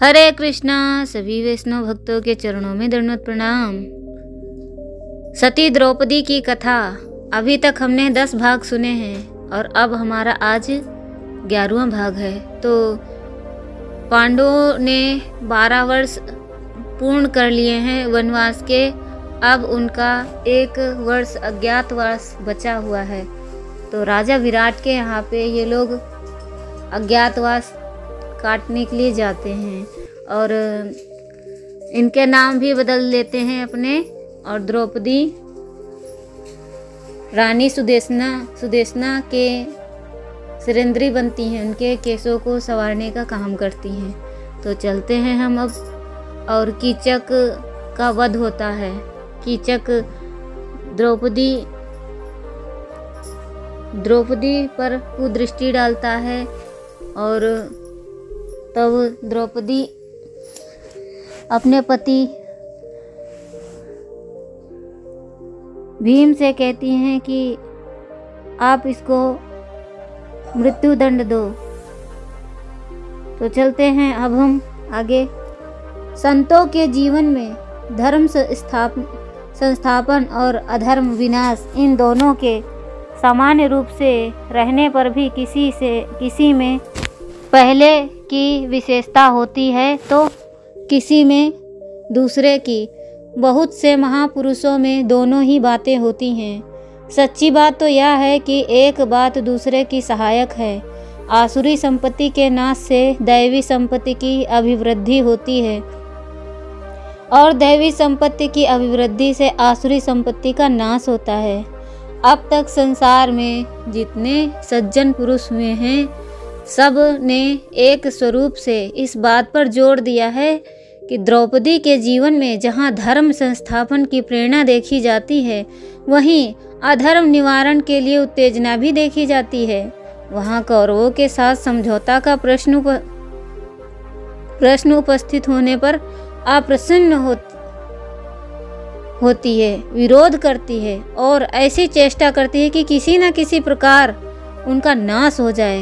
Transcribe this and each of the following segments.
हरे कृष्णा। सभी वैष्णव भक्तों के चरणों में दंडवत प्रणाम। सती द्रौपदी की कथा अभी तक हमने 10 भाग सुने हैं और अब हमारा आज 11वां भाग है। तो पांडवों ने 12 वर्ष पूर्ण कर लिए हैं वनवास के। अब उनका 1 वर्ष अज्ञातवास बचा हुआ है। तो राजा विराट के यहाँ पे ये लोग अज्ञातवास काटने के लिए जाते हैं और इनके नाम भी बदल लेते हैं अपने। और द्रौपदी रानी सुदेशना के सिरेंद्री बनती हैं, उनके केसों को संवारने का काम करती हैं। तो चलते हैं हम अब। और कीचक का वध होता है। कीचक द्रौपदी पर कुदृष्टि डालता है और तब द्रौपदी अपने पति भीम से कहती हैं कि आप इसको मृत्यु दंड दो। तो चलते हैं अब हम आगे। संतों के जीवन में धर्म संस्थापन और अधर्म विनाश, इन दोनों के सामान्य रूप से रहने पर भी किसी में पहले की विशेषता होती है तो किसी में दूसरे की। बहुत से महापुरुषों में दोनों ही बातें होती हैं। सच्ची बात तो यह है कि एक बात दूसरे की सहायक है। आसुरी संपत्ति के नाश से दैवी संपत्ति की अभिवृद्धि होती है और दैवी संपत्ति की अभिवृद्धि से आसुरी संपत्ति का नाश होता है। अब तक संसार में जितने सज्जन पुरुष हुए हैं, सब ने एक स्वरूप से इस बात पर जोर दिया है कि द्रौपदी के जीवन में जहाँ धर्म संस्थापन की प्रेरणा देखी जाती है, वहीं अधर्म निवारण के लिए उत्तेजना भी देखी जाती है। वहाँ कौरवों के साथ समझौता का प्रश्न उपस्थित होने पर अप्रसन्न होती है, विरोध करती है और ऐसी चेष्टा करती है कि किसी न किसी प्रकार उनका नाश हो जाए।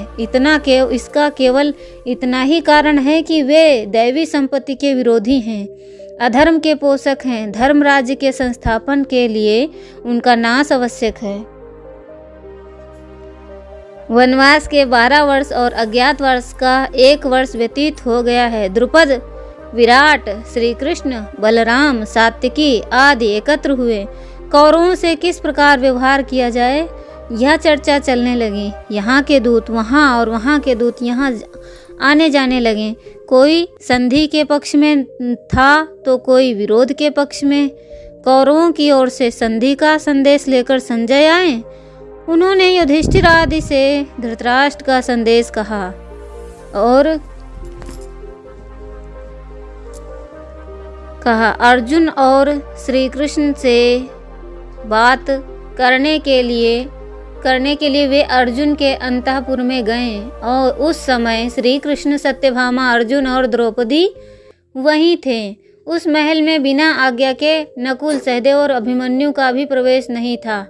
इसका केवल इतना ही कारण है कि वे दैवी संपत्ति के विरोधी हैं, अधर्म के पोषक हैं। धर्म राज्य के संस्थापन के लिए उनका नाश आवश्यक है। वनवास के 12 वर्ष और अज्ञातवास का 1 वर्ष व्यतीत हो गया है। द्रुपद, विराट, श्री कृष्ण, बलराम, सात्यकी आदि एकत्र हुए। कौरवों से किस प्रकार व्यवहार किया जाए, यह चर्चा चलने लगी। यहाँ के दूत वहाँ और वहाँ के दूत यहाँ आने जाने लगे। कोई संधि के पक्ष में था तो कोई विरोध के पक्ष में। कौरवों की ओर से संधि का संदेश लेकर संजय आए। उन्होंने युधिष्ठिर आदि से धृतराष्ट्र का संदेश कहा और अर्जुन और श्री कृष्ण से बात करने के लिए वे अर्जुन के अंतःपुर में गए और उस समय श्री कृष्ण, सत्यभामा, अर्जुन और द्रौपदी वहीं थे। उस महल में बिना आज्ञा के नकुल, सहदेव और अभिमन्यु का भी प्रवेश नहीं था।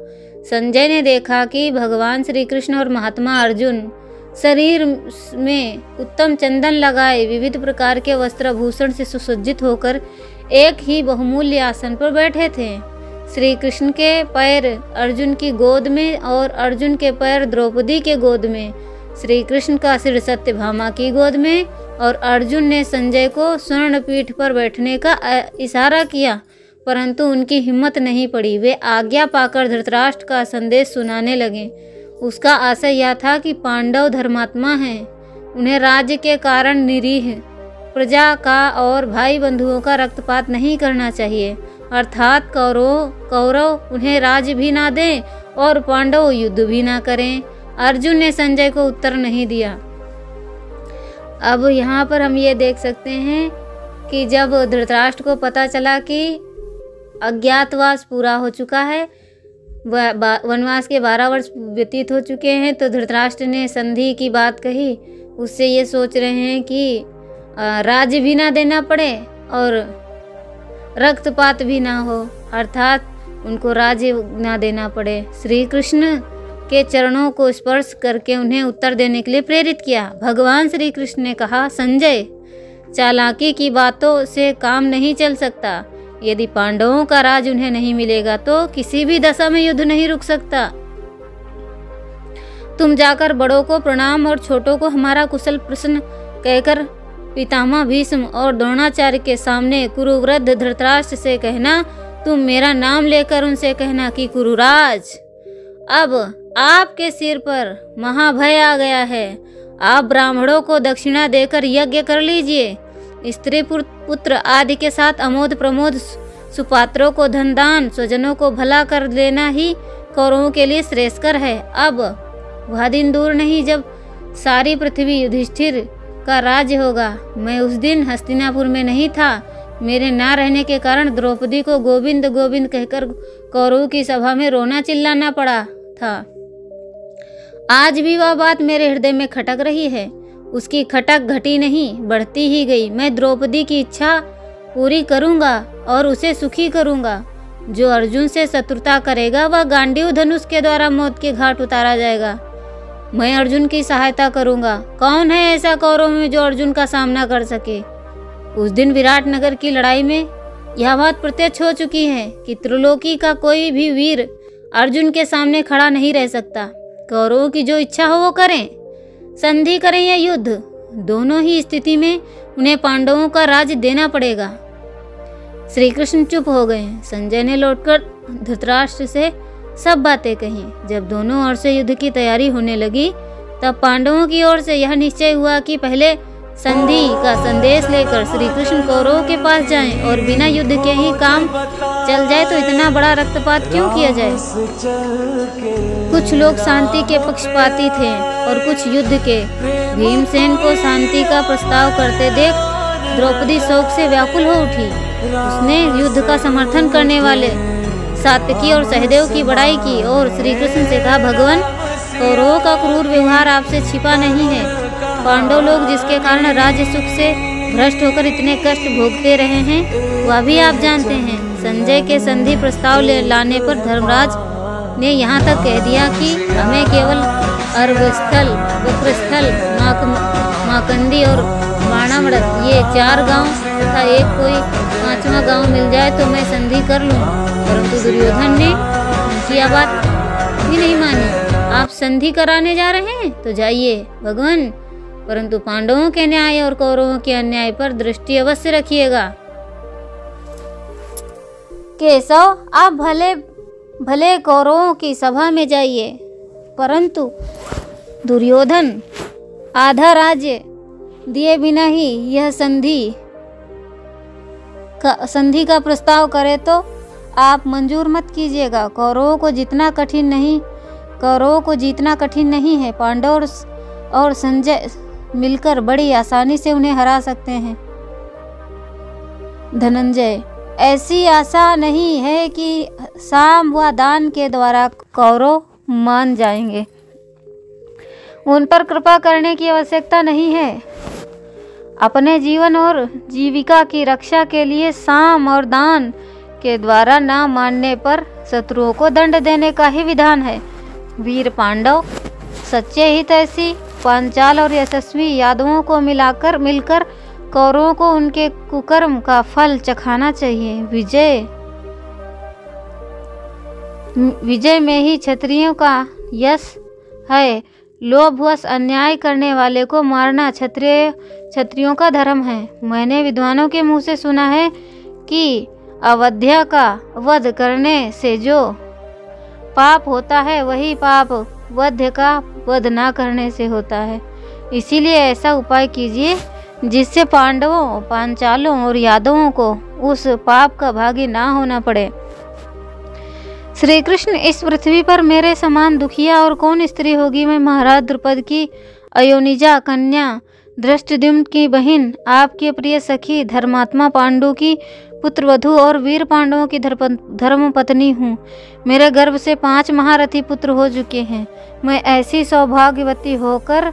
संजय ने देखा कि भगवान श्री कृष्ण और महात्मा अर्जुन शरीर में उत्तम चंदन लगाए विविध प्रकार के वस्त्रभूषण से सुसज्जित होकर एक ही बहुमूल्य आसन पर बैठे थे। श्री कृष्ण के पैर अर्जुन की गोद में और अर्जुन के पैर द्रौपदी के गोद में, श्री कृष्ण का सिर सत्यभामा की गोद में और अर्जुन ने संजय को स्वर्ण पीठ पर बैठने का इशारा किया, परंतु उनकी हिम्मत नहीं पड़ी। वे आज्ञा पाकर धृतराष्ट्र का संदेश सुनाने लगे। उसका आशय यह था कि पांडव धर्मात्मा हैं, उन्हें राज्य के कारण निरीह प्रजा का और भाई बंधुओं का रक्तपात नहीं करना चाहिए, अर्थात कौरव उन्हें राज्य भी ना दें और पांडव युद्ध भी ना करें। अर्जुन ने संजय को उत्तर नहीं दिया। अब यहाँ पर हम ये देख सकते हैं कि जब धृतराष्ट्र को पता चला कि अज्ञातवास पूरा हो चुका है, वनवास के 12 वर्ष व्यतीत हो चुके हैं, तो धृतराष्ट्र ने संधि की बात कही। उससे ये सोच रहे हैं कि राज्य भी ना देना पड़े और रक्तपात भी ना हो, अर्थात उनको राज्य ना देना पड़े। श्री कृष्ण के चरणों को स्पर्श करके उन्हें उत्तर देने के लिए प्रेरित किया। भगवान श्री कृष्ण ने कहा, संजय, चालाकी की बातों से काम नहीं चल सकता। यदि पांडवों का राज उन्हें नहीं मिलेगा तो किसी भी दशा में युद्ध नहीं रुक सकता। तुम जाकर बड़ों को प्रणाम और छोटों को हमारा कुशल प्रश्न कहकर पितामह भीष्म और द्रोणाचार्य के सामने कुरुवृद्ध धृतराष्ट्र से कहना, तुम मेरा नाम लेकर उनसे कहना कि कुरुराज, अब आपके सिर पर महाभय आ गया है। आप ब्राह्मणों को दक्षिणा देकर यज्ञ कर लीजिए। स्त्री पुत्र आदि के साथ अमोद प्रमोद सुपात्रों को धन दान, स्वजनों को भला कर लेना ही कौरवों के लिए श्रेयस्कर है। अब वह दिन दूर नहीं जब सारी पृथ्वी युधिष्ठिर का राज्य होगा। मैं उस दिन हस्तिनापुर में नहीं था। मेरे ना रहने के कारण द्रौपदी को गोविंद गोविंद कहकर कौरवों की सभा में रोना चिल्लाना पड़ा था। आज भी वह बात मेरे हृदय में खटक रही है। उसकी खटक घटी नहीं, बढ़ती ही गई। मैं द्रौपदी की इच्छा पूरी करूंगा और उसे सुखी करूंगा। जो अर्जुन से शत्रुता करेगा वह गांडीव धनुष के द्वारा मौत के घाट उतारा जाएगा। मैं अर्जुन की सहायता करूंगा। कौन है ऐसा कौरव में जो अर्जुन का सामना कर सके? उस दिन विराट नगर की लड़ाई में यह बात प्रत्यक्ष हो चुकी है कि त्रिलोकी का कोई भी वीर अर्जुन के सामने खड़ा नहीं रह सकता। कौरवों की जो इच्छा हो वो करें, संधि करें या युद्ध, दोनों ही स्थिति में उन्हें पांडवों का राज्य देना पड़ेगा। श्री कृष्ण चुप हो गए। संजय ने लौटकर धृतराष्ट्र से सब बातें कही। जब दोनों ओर से युद्ध की तैयारी होने लगी तब पांडवों की ओर से यह निश्चय हुआ कि पहले संधि का संदेश लेकर श्री कृष्ण कौरवों के पास जाएं और बिना युद्ध के ही काम चल जाए तो इतना बड़ा रक्तपात क्यों किया जाए। कुछ लोग शांति के पक्षपाती थे और कुछ युद्ध के। भीमसेन को शांति का प्रस्ताव करते देख द्रौपदी शोक से व्याकुल हो उठी। उसने युद्ध का समर्थन करने वाले सात्यकी और सहदेव की बड़ाई की और श्री कृष्ण से कहा, भगवान, कौरवों का क्रूर व्यवहार आपसे छिपा नहीं है। पांडव लोग जिसके कारण राज्य सुख से भ्रष्ट होकर इतने कष्ट भोगते रहे हैं वह भी आप जानते हैं। संजय के संधि प्रस्ताव लाने पर धर्मराज ने यहाँ तक कह दिया कि हमें केवल अर्वस्थल, वक्रस्थल, माकंदी और बाणामृत ये 4 गांव तथा एक कोई 5वां गांव मिल जाए तो मैं संधि कर लूँ। परंतु दुर्योधन ने उनकी यह बात भी नहीं मानी। आप संधि कराने जा रहे हैं तो जाइए भगवान, परंतु पांडवों के न्याय और कौरवों के अन्याय पर दृष्टि अवश्य रखिएगा। केशव, आप भले भले कौरवों की सभा में जाइए, परंतु दुर्योधन आधा राज्य दिए बिना ही यह संधि का प्रस्ताव करे तो आप मंजूर मत कीजिएगा। कौरवों को जीतना कठिन नहीं है। पांडव और संजय मिलकर बड़ी आसानी से उन्हें हरा सकते हैं। धनंजय, ऐसी आशा नहीं है कि साम व दान के द्वारा कौरव मान जाएंगे। उन पर कृपा करने की आवश्यकता नहीं है। अपने जीवन और जीविका की रक्षा के लिए साम और दान के द्वारा ना मानने पर शत्रुओं को दंड देने का ही विधान है। वीर पांडव सच्चे हितैषी, पांचाल और यशस्वी यादवों को मिलकर कौरवों को उनके कुकर्म का फल चखाना चाहिए। विजय में ही क्षत्रियों का यश है। लोभवश अन्याय करने वाले को मारना क्षत्रियों का धर्म है। मैंने विद्वानों के मुंह से सुना है कि अवध्या का वध करने से जो पाप होता है वही पाप वध्य का वध ना करने से होता है। इसीलिए ऐसा उपाय कीजिए जिससे पांडवों, पांचालों और यादवों को उस पाप का भागी ना होना पड़े। श्री कृष्ण, इस पृथ्वी पर मेरे समान दुखिया और कौन स्त्री होगी। मैं महाराज द्रुपद की अयोनिजा कन्या, धृष्टद्युम्न की बहन, आपकी प्रिय सखी, धर्मात्मा पांडु की पुत्रवधू और वीर पांडवों की धर्म पत्नी हूँ। मेरे गर्भ से 5 महारथी पुत्र हो चुके हैं। मैं ऐसी सौभाग्यवती होकर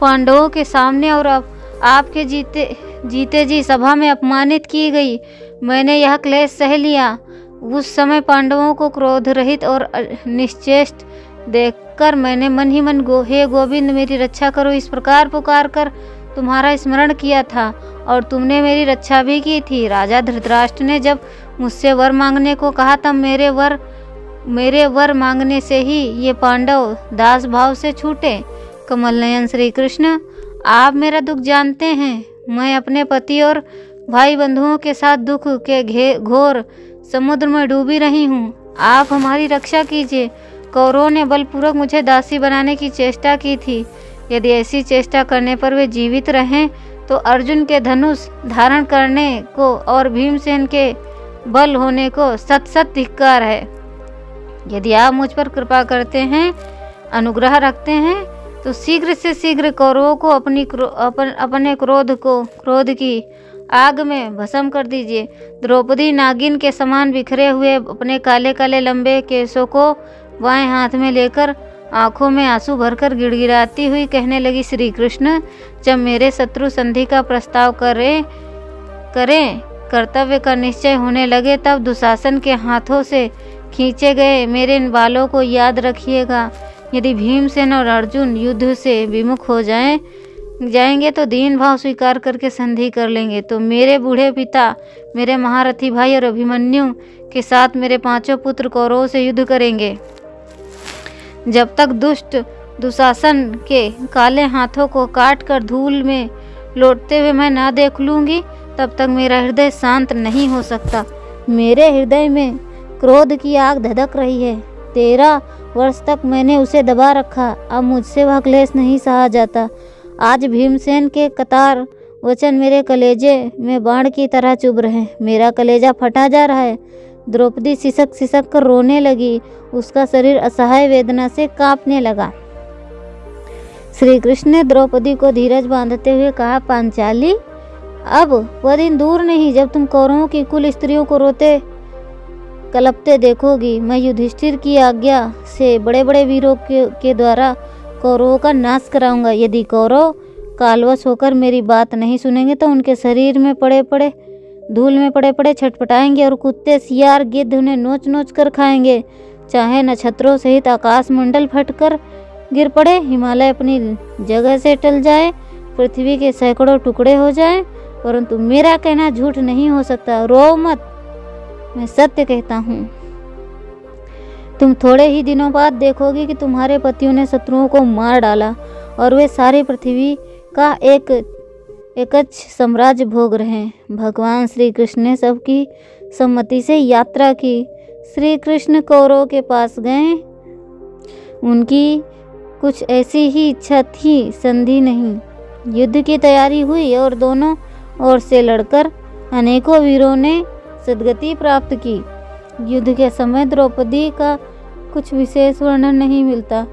पांडवों के सामने और आपके जीते जी सभा में अपमानित की गई। मैंने यह क्लेश सह लिया। उस समय पांडवों को क्रोध रहित और निश्चेष्ट देखकर मैंने मन ही मन हे गोविंद मेरी रक्षा करो इस प्रकार पुकार कर तुम्हारा स्मरण किया था और तुमने मेरी रक्षा भी की थी। राजा धृतराष्ट्र ने जब मुझसे वर मांगने को कहा तब मेरे वर मांगने से ही ये पांडव दास भाव से छूटे। कमल नयन श्री कृष्ण, आप मेरा दुख जानते हैं। मैं अपने पति और भाई बंधुओं के साथ दुख के घोर समुद्र में डूबी रही हूँ। आप हमारी रक्षा कीजिए। कौरवों ने बलपूर्वक मुझे दासी बनाने की चेष्टा की थी। यदि ऐसी चेष्टा करने पर वे जीवित रहें तो अर्जुन के धनुष धारण करने को और भीमसेन के बल होने को सत सत धिक्कार है। यदि आप मुझ पर कृपा करते हैं, अनुग्रह रखते हैं तो शीघ्र से शीघ्र कौरवों को अपने क्रोध की आग में भस्म कर दीजिए। द्रौपदी नागिन के समान बिखरे हुए अपने काले काले लंबे केसों को बाएं हाथ में लेकर आंखों में आंसू भरकर गिड़गिड़ाती हुई कहने लगी, श्री कृष्ण, जब मेरे शत्रु संधि का प्रस्ताव करें कर्तव्य का निश्चय होने लगे तब दुशासन के हाथों से खींचे गए मेरे इन बालों को याद रखिएगा। यदि भीमसेन और अर्जुन युद्ध से विमुख हो जाएंगे तो दीन भाव स्वीकार करके संधि कर लेंगे तो मेरे बूढ़े पिता, मेरे महारथी भाई और अभिमन्यु के साथ मेरे 5 पुत्र कौरवों से युद्ध करेंगे। जब तक दुष्ट दुशासन के काले हाथों को काट कर धूल में लौटते हुए मैं ना देख लूँगी तब तक मेरा हृदय शांत नहीं हो सकता। मेरे हृदय में क्रोध की आग धधक रही है। 13 वर्ष तक मैंने उसे दबा रखा, अब मुझसे वह क्लेश नहीं सहा जाता। आज भीमसेन के कतार वचन मेरे कलेजे में बाण की तरह चुभ रहे। मेरा कलेजा फटा जा रहा है। द्रौपदी सिसक सिसक कर रोने लगी। उसका शरीर असहाय वेदना से कांपने लगा। श्री कृष्ण ने द्रौपदी को धीरज बांधते हुए कहा, पांचाली, अब वह दिन दूर नहीं जब तुम कौरवों की कुल स्त्रियों को रोते कलपते देखोगी। मैं युधिष्ठिर की आज्ञा से बड़े बड़े वीरों के द्वारा कौरवों का नाश कराऊंगा। यदि कौरव कालवश होकर मेरी बात नहीं सुनेंगे तो उनके शरीर में धूल में पड़े पड़े छटपटाएंगे और कुत्ते, सियार, गिद्ध उन्हें नोच नोच कर खाएंगे। चाहे नक्षत्रों सहित आकाश मंडल फटकर गिर पड़े, हिमालय अपनी जगह से टल जाए, पृथ्वी के सैकड़ों टुकड़े हो जाए, परंतु मेरा कहना झूठ नहीं हो सकता। रो मत, मैं सत्य कहता हूँ। तुम थोड़े ही दिनों बाद देखोगे कि तुम्हारे पतियों ने शत्रुओं को मार डाला और वे सारी पृथ्वी का एकच साम्राज्य भोग रहे हैं। भगवान श्री कृष्ण ने सबकी सम्मति से यात्रा की। श्री कृष्ण कौरवों के पास गए। उनकी कुछ ऐसी ही इच्छा थी, संधि नहीं। युद्ध की तैयारी हुई और दोनों ओर से लड़कर अनेकों वीरों ने सद्गति प्राप्त की। युद्ध के समय द्रौपदी का कुछ विशेष वर्णन नहीं मिलता,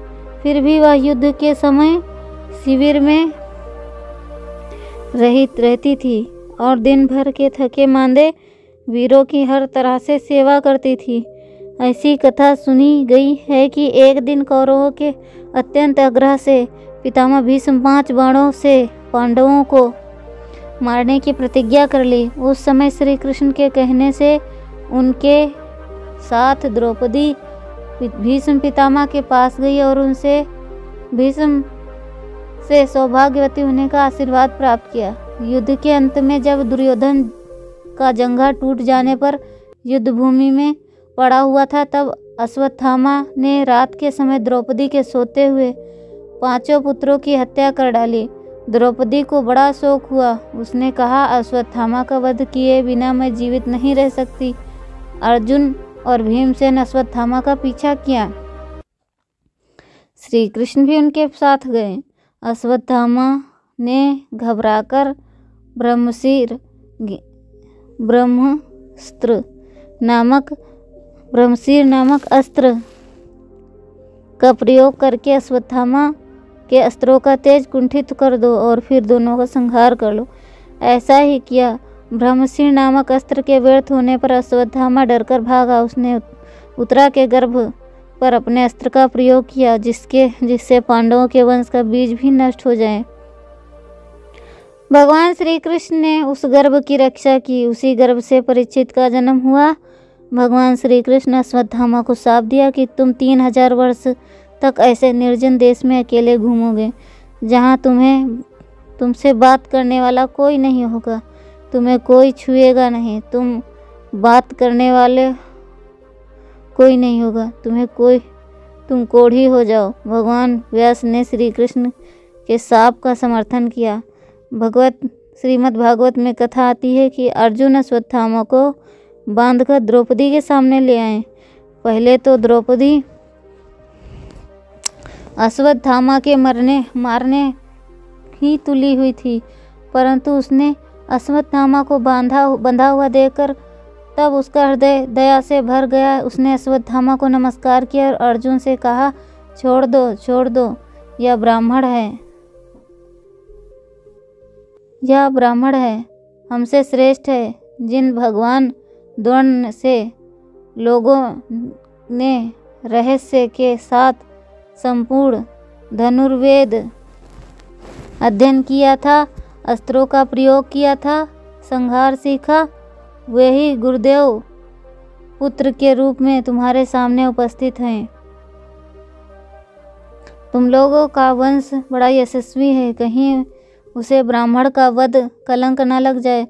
फिर भी वह युद्ध के समय शिविर में रहती थी और दिन भर के थके मांदे वीरों की हर तरह से सेवा करती थी। ऐसी कथा सुनी गई है कि एक दिन कौरवों के अत्यंत आग्रह से पितामह भीष्म 5 बाणों से पांडवों को मारने की प्रतिज्ञा कर ली। उस समय श्री कृष्ण के कहने से उनके साथ द्रौपदी भीष्म पितामह के पास गई और उनसे भीष्म से सौभाग्यवती होने का आशीर्वाद प्राप्त किया। युद्ध के अंत में जब दुर्योधन का जंघा टूट जाने पर युद्ध भूमि में पड़ा हुआ था, तब अश्वत्थामा ने रात के समय द्रौपदी के सोते हुए 5 पुत्रों की हत्या कर डाली। द्रौपदी को बड़ा शोक हुआ। उसने कहा, अश्वत्थामा का वध किए बिना मैं जीवित नहीं रह सकती। अर्जुन और भीमसेन अश्वत्थामा का पीछा किया। श्री कृष्ण भी उनके साथ गए। अश्वत्थामा ने घबराकर ब्रह्मस्त्र नामक अस्त्र का प्रयोग करके अश्वत्थामा के अस्त्रों का तेज कुंठित कर दो और फिर दोनों का संहार कर लो। ऐसा ही किया। ब्रह्मस्त्र नामक अस्त्र के व्यर्थ होने पर अश्वत्थामा डरकर भागा। उसने उत्तरा के गर्भ पर अपने अस्त्र का प्रयोग किया, जिससे पांडवों के वंश का बीज भी नष्ट हो जाए। भगवान श्री कृष्ण ने उस गर्भ की रक्षा की। उसी गर्भ से परीक्षित का जन्म हुआ। भगवान श्री कृष्ण अश्वत्थामा को शाप दिया कि तुम 3000 वर्ष तक ऐसे निर्जन देश में अकेले घूमोगे, जहाँ तुमसे बात करने वाला कोई नहीं होगा, तुम्हें कोई छुएगा नहीं, तुम बात करने वाले कोई नहीं होगा, तुम कोढ़ी हो जाओ। भगवान व्यास ने श्री कृष्ण के शाप का समर्थन किया। श्रीमद् भागवत में कथा आती है कि अर्जुन अश्वत्थामा को बांधकर द्रौपदी के सामने ले आए। पहले तो द्रौपदी अश्वत्थामा के मारने ही तुली हुई थी, परंतु उसने अश्वत्थामा को बंधा हुआ देखकर तब उसका हृदय दया से भर गया। उसने अश्वत्थामा को नमस्कार किया और अर्जुन से कहा, छोड़ दो, यह ब्राह्मण है, हमसे श्रेष्ठ है। जिन भगवान द्रोण से लोगों ने रहस्य के साथ संपूर्ण धनुर्वेद अध्ययन किया था, अस्त्रों का प्रयोग किया था, संहार सीखा, वे ही गुरुदेव पुत्र के रूप में तुम्हारे सामने उपस्थित हैं। तुम लोगों का वंश बड़ा यशस्वी है, कहीं उसे ब्राह्मण का वध कलंक न लग जाए।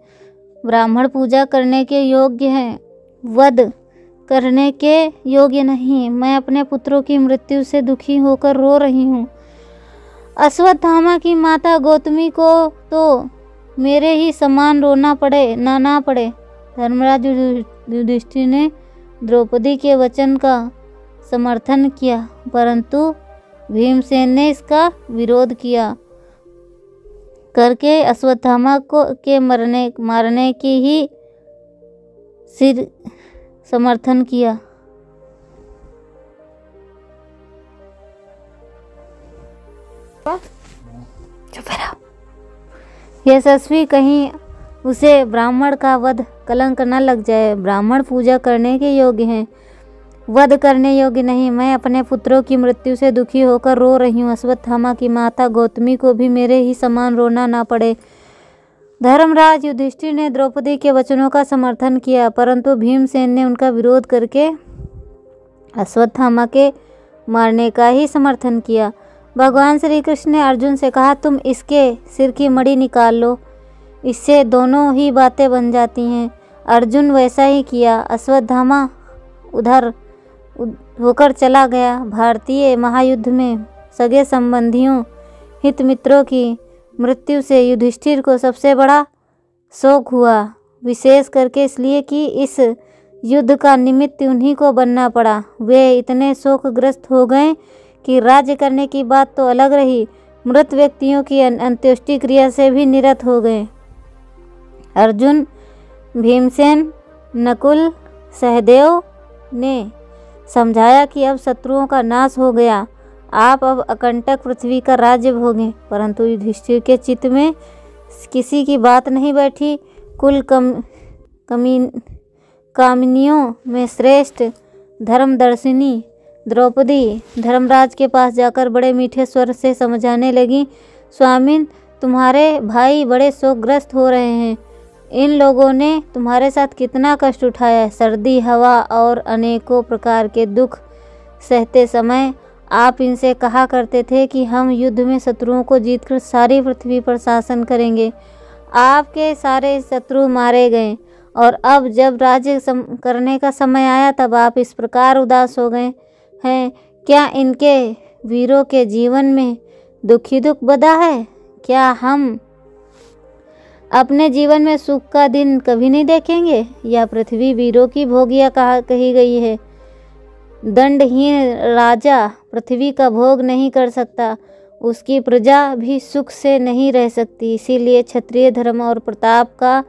ब्राह्मण पूजा करने के योग्य हैं, वध करने के योग्य नहीं। मैं अपने पुत्रों की मृत्यु से दुखी होकर रो रही हूँ। अश्वत्थामा की माता गौतमी को तो मेरे ही समान रोना पड़े ना पड़े। धर्मराज युधिष्ठिर ने द्रौपदी के वचन का समर्थन किया, परंतु भीमसेन ने इसका विरोध किया करके अश्वत्थामा के मारने की ही सिर समर्थन किया। यशस्वी कहीं उसे ब्राह्मण का वध कलंक न लग जाए। ब्राह्मण पूजा करने के योग्य हैं, वध करने योग्य नहीं। मैं अपने पुत्रों की मृत्यु से दुखी होकर रो रही हूँ। अश्वत्थामा की माता गौतमी को भी मेरे ही समान रोना ना पड़े। धर्मराज युधिष्ठिर ने द्रौपदी के वचनों का समर्थन किया, परंतु भीमसेन ने उनका विरोध करके अश्वत्थामा के मारने का ही समर्थन किया। भगवान श्री कृष्ण ने अर्जुन से कहा, तुम इसके सिर की मणि निकाल लो, इससे दोनों ही बातें बन जाती हैं। अर्जुन वैसा ही किया। अश्वत्थामा उधर होकर चला गया। भारतीय महायुद्ध में सगे संबंधियों हित मित्रों की मृत्यु से युधिष्ठिर को सबसे बड़ा शोक हुआ, विशेष करके इसलिए कि इस युद्ध का निमित्त उन्हीं को बनना पड़ा। वे इतने शोकग्रस्त हो गए कि राज्य करने की बात तो अलग रही, मृत व्यक्तियों की अंत्येष्टि क्रिया से भी निरत हो गए। अर्जुन, भीमसेन, नकुल, सहदेव ने समझाया कि अब शत्रुओं का नाश हो गया, आप अब अकंटक पृथ्वी का राज्य भोगें, परंतु युधिष्ठिर के चित्त में किसी की बात नहीं बैठी। कुल कामिनियों में श्रेष्ठ धर्मदर्शिनी द्रौपदी धर्मराज के पास जाकर बड़े मीठे स्वर से समझाने लगी, स्वामिन, तुम्हारे भाई बड़े शोकग्रस्त हो रहे हैं। इन लोगों ने तुम्हारे साथ कितना कष्ट उठाया। सर्दी, हवा और अनेकों प्रकार के दुख सहते समय आप इनसे कहा करते थे कि हम युद्ध में शत्रुओं को जीतकर सारी पृथ्वी पर शासन करेंगे। आपके सारे शत्रु मारे गए और अब जब राज्य करने का समय आया तब आप इस प्रकार उदास हो गए हैं। क्या इनके वीरों के जीवन में दुख ही दुख बधा है? क्या हम अपने जीवन में सुख का दिन कभी नहीं देखेंगे? यह पृथ्वी वीरों की भोगिया कही गई है। दंडहीन राजा पृथ्वी का भोग नहीं कर सकता, उसकी प्रजा भी सुख से नहीं रह सकती। इसीलिए क्षत्रिय धर्म और प्रताप का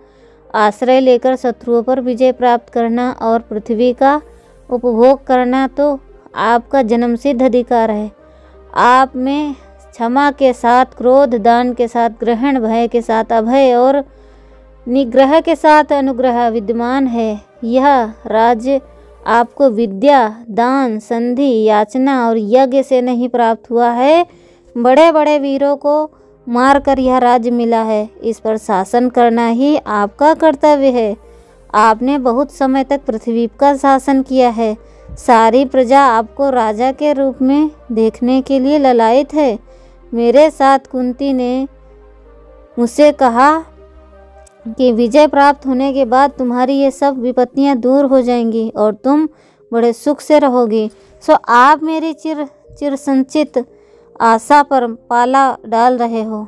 आश्रय लेकर शत्रुओं पर विजय प्राप्त करना और पृथ्वी का उपभोग करना तो आपका जन्मसिद्ध अधिकार है। आप में क्षमा के साथ क्रोध, दान के साथ ग्रहण, भय के साथ अभय और निग्रह के साथ अनुग्रह विद्यमान है। यह राज्य आपको विद्या, दान, संधि, याचना और यज्ञ से नहीं प्राप्त हुआ है। बड़े बड़े वीरों को मारकर यह राज्य मिला है। इस पर शासन करना ही आपका कर्तव्य है। आपने बहुत समय तक पृथ्वी का शासन किया है। सारी प्रजा आपको राजा के रूप में देखने के लिए ललायित है। मेरे साथ कुंती ने मुझसे कहा कि विजय प्राप्त होने के बाद तुम्हारी ये सब विपत्तियां दूर हो जाएंगी और तुम बड़े सुख से रहोगे। सो आप मेरी चिर संचित आशा पर पाला डाल रहे हो।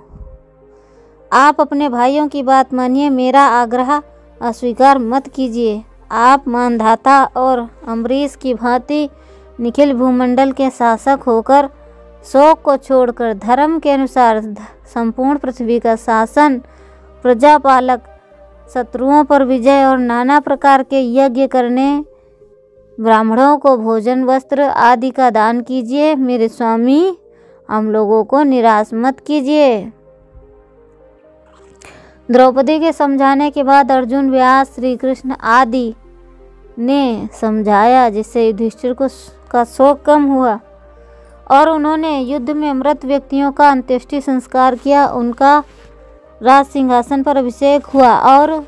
आप अपने भाइयों की बात मानिए, मेरा आग्रह अस्वीकार मत कीजिए। आप मानधाता और अम्बरीश की भांति निखिल भूमंडल के शासक होकर शोक को छोड़कर धर्म के अनुसार संपूर्ण पृथ्वी का शासन, प्रजापालक, शत्रुओं पर विजय और नाना प्रकार के यज्ञ करने, ब्राह्मणों को भोजन वस्त्र आदि का दान कीजिए। मेरे स्वामी, हम लोगों को निराश मत कीजिए। द्रौपदी के समझाने के बाद अर्जुन, व्यास, श्री कृष्ण आदि ने समझाया, जिससे युधिष्ठिर का शोक कम हुआ और उन्होंने युद्ध में मृत व्यक्तियों का अंत्येष्टि संस्कार किया। उनका राज सिंहासन पर अभिषेक हुआ और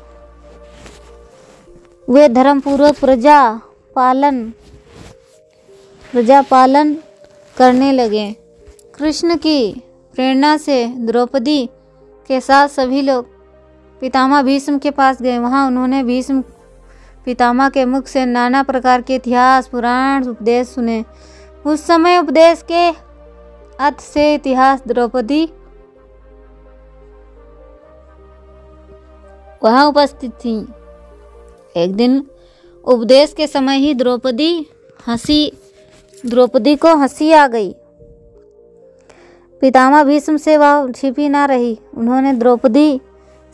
वे धर्मपूर्वक प्रजा पालन करने लगे। कृष्ण की प्रेरणा से द्रौपदी के साथ सभी लोग पितामह भीष्म के पास गए। वहां उन्होंने भीष्म पितामह के मुख से नाना प्रकार के इतिहास, पुराण, उपदेश सुने। उस समय उपदेश के अर्थ से इतिहास द्रौपदी वहां उपस्थित थी। एक दिन उपदेश के समय ही द्रौपदी को हंसी आ गई। पितामह भीष्म से वह छिपी ना रही। उन्होंने द्रौपदी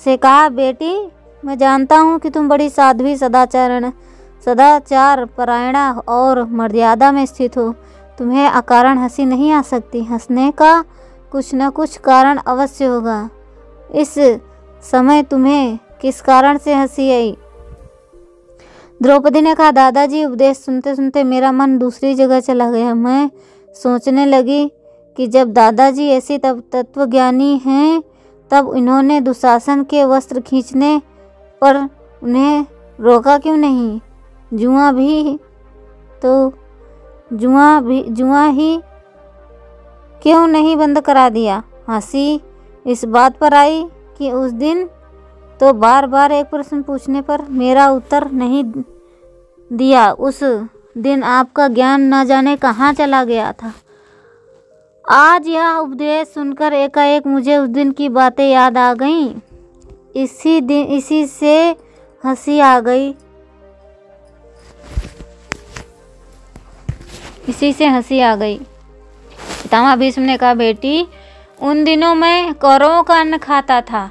से कहा, बेटी, मैं जानता हूँ कि तुम बड़ी साध्वी, सदाचार परायणा और मर्यादा में स्थित हो। तुम्हें अकारण हंसी नहीं आ सकती। हंसने का कुछ न कुछ कारण अवश्य होगा। इस समय तुम्हें किस कारण से हंसी आई? द्रौपदी ने कहा, दादाजी, उपदेश सुनते सुनते मेरा मन दूसरी जगह चला गया। मैं सोचने लगी कि जब दादाजी ऐसी तत्वज्ञानी हैं, तब इन्होंने दुशासन के वस्त्र खींचने पर उन्हें रोका क्यों नहीं? जुआ ही क्यों नहीं बंद करा दिया? हंसी इस बात पर आई कि उस दिन तो बार बार एक प्रश्न पूछने पर मेरा उत्तर नहीं दिया। उस दिन आपका ज्ञान न जाने कहाँ चला गया था। आज यह उपदेश सुनकर एकाएक मुझे उस दिन की बातें याद आ गईं। इसी से हंसी आ गई। पितामह भीष्म ने कहा, बेटी, उन दिनों मैं कौरवों का अन्न खाता था।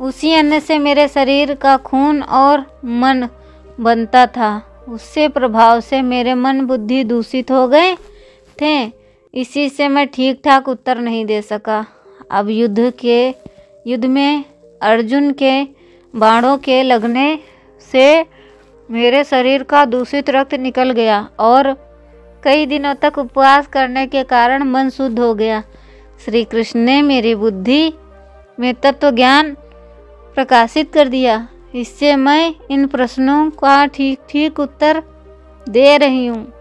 उसी अन्न से मेरे शरीर का खून और मन बनता था। उससे प्रभाव से मेरे मन बुद्धि दूषित हो गए थे। इसी से मैं ठीक ठाक उत्तर नहीं दे सका। अब युद्ध में अर्जुन के बाणों के लगने से मेरे शरीर का दूषित रक्त निकल गया और कई दिनों तक उपवास करने के कारण मन शुद्ध हो गया। श्री कृष्ण ने मेरी बुद्धि में तत्व ज्ञान प्रकाशित कर दिया। इससे मैं इन प्रश्नों का ठीक ठीक उत्तर दे रही हूँ।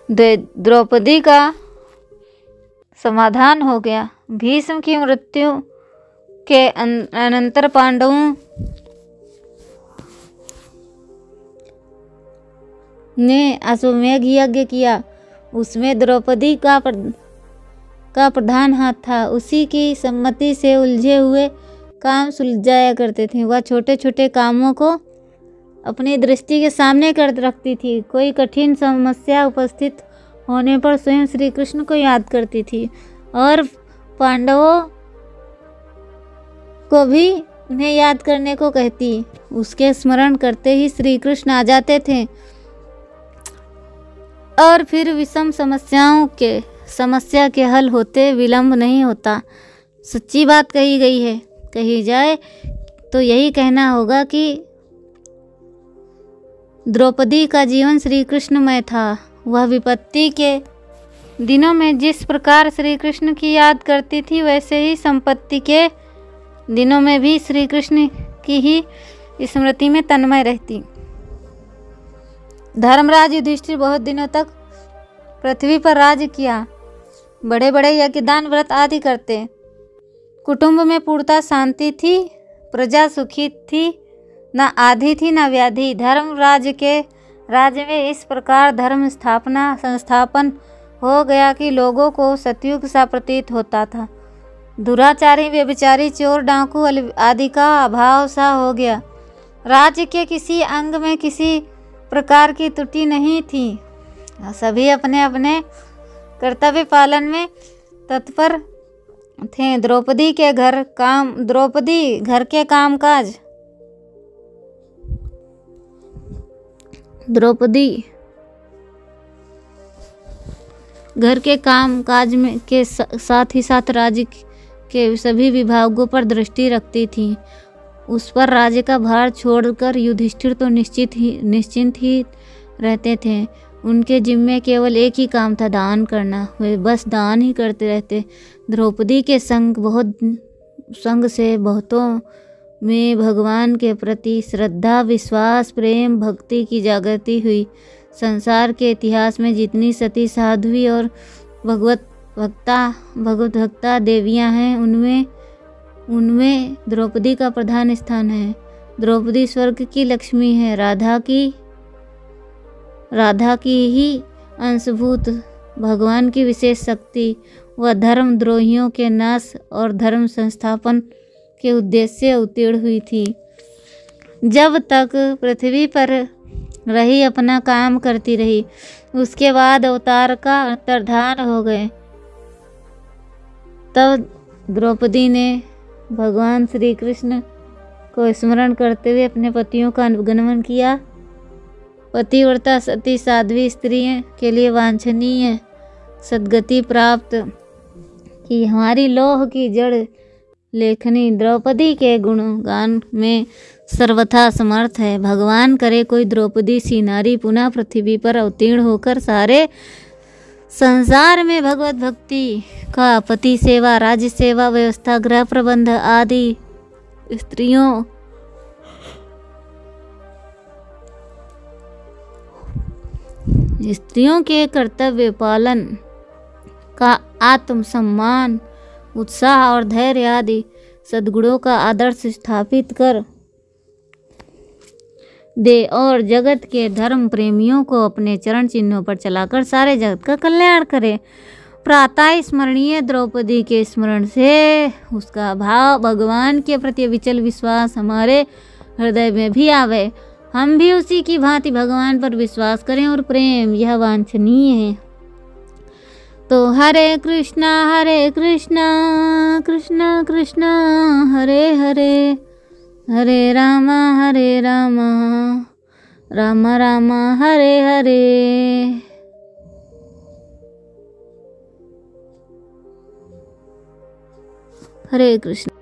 द्रौपदी का समाधान हो गया। भीष्म की मृत्यु के अनंतर पांडवों ने अश्वमेध यज्ञ किया। उसमें द्रौपदी का प्रधान हाथ था। उसी की सम्मति से उलझे हुए काम सुलझाया करते थे। वह छोटे छोटे कामों को अपनी दृष्टि के सामने कर रखती थी। कोई कठिन समस्या उपस्थित होने पर स्वयं श्री कृष्ण को याद करती थी और पांडवों को भी उन्हें याद करने को कहती। उसके स्मरण करते ही श्री कृष्ण आ जाते थे और फिर विषम समस्या के हल होते विलंब नहीं होता। सच्ची बात कही गई है। कही जाए तो यही कहना होगा कि द्रौपदी का जीवन श्री कृष्णमय था। वह विपत्ति के दिनों में जिस प्रकार श्री कृष्ण की याद करती थी, वैसे ही संपत्ति के दिनों में भी श्री कृष्ण की ही स्मृति में तन्मय रहती। धर्मराज युधिष्ठिर बहुत दिनों तक पृथ्वी पर राज्य किया। बड़े बड़े यज्ञ, दान, व्रत आदि करते। कुटुंब में पूर्णतः शांति थी, प्रजा सुखी थी, न आधि थी न व्याधि। धर्म राज्य में इस प्रकार धर्म संस्थापन हो गया कि लोगों को सतयुग सा प्रतीत होता था। दुराचारी, व्यभिचारी, चोर, डाकू आदि का अभाव सा हो गया। राज्य के किसी अंग में किसी प्रकार की त्रुटि नहीं थी। सभी अपने अपने कर्तव्य पालन में तत्पर थे। द्रौपदी घर के काम काज में के साथ ही साथ राज्य के सभी विभागों पर दृष्टि रखती थी। उस पर राज्य का भार छोड़कर युधिष्ठिर तो निश्चिंत ही रहते थे। उनके जिम्मे केवल एक ही काम था, दान करना। वे बस दान ही करते रहते। द्रौपदी के संग से बहुतों में भगवान के प्रति श्रद्धा, विश्वास, प्रेम, भक्ति की जागृति हुई। संसार के इतिहास में जितनी सती, साध्वी और भगवत भक्ता देवियां हैं, उनमें द्रौपदी का प्रधान स्थान है। द्रौपदी स्वर्ग की लक्ष्मी है। राधा की ही अंशभूत भगवान की विशेष शक्ति व धर्म द्रोहियों के नाश और धर्म संस्थापन के उद्देश्य से उत्तीर्ण हुई थी। जब तक पृथ्वी पर रही अपना काम करती रही। उसके बाद अवतार का अंतर्धान हो गए। तब द्रौपदी ने भगवान श्री कृष्ण को स्मरण करते हुए अपने पतियों का अनुगमन किया। पतिव्रता सती साध्वी स्त्रियों के लिए वांछनीय सद्गति प्राप्त की। हमारी लोह की जड़ लेखनी द्रौपदी के गुणगान में सर्वथा समर्थ है। भगवान करे कोई द्रौपदी सी नारी पुनः पृथ्वी पर अवतीर्ण होकर सारे संसार में भगवत भक्ति का, पति सेवा, राज्य सेवा, व्यवस्था, गृह प्रबंध आदि स्त्रियों के कर्तव्य पालन का आत्मसम्मान, उत्साह और धैर्य आदि सद्गुणों का आदर्श स्थापित कर दे और जगत के धर्म प्रेमियों को अपने चरण चिन्हों पर चलाकर सारे जगत का कल्याण करे। प्रातः स्मरणीय द्रौपदी के स्मरण से उसका भाव, भगवान के प्रति विचल विश्वास हमारे हृदय में भी आवे। हम भी उसी की भांति भगवान पर विश्वास करें और प्रेम, यह वांछनीय है। तो हरे कृष्णा कृष्णा कृष्णा हरे हरे, हरे रामा राम राम हरे हरे। हरे कृष्ण।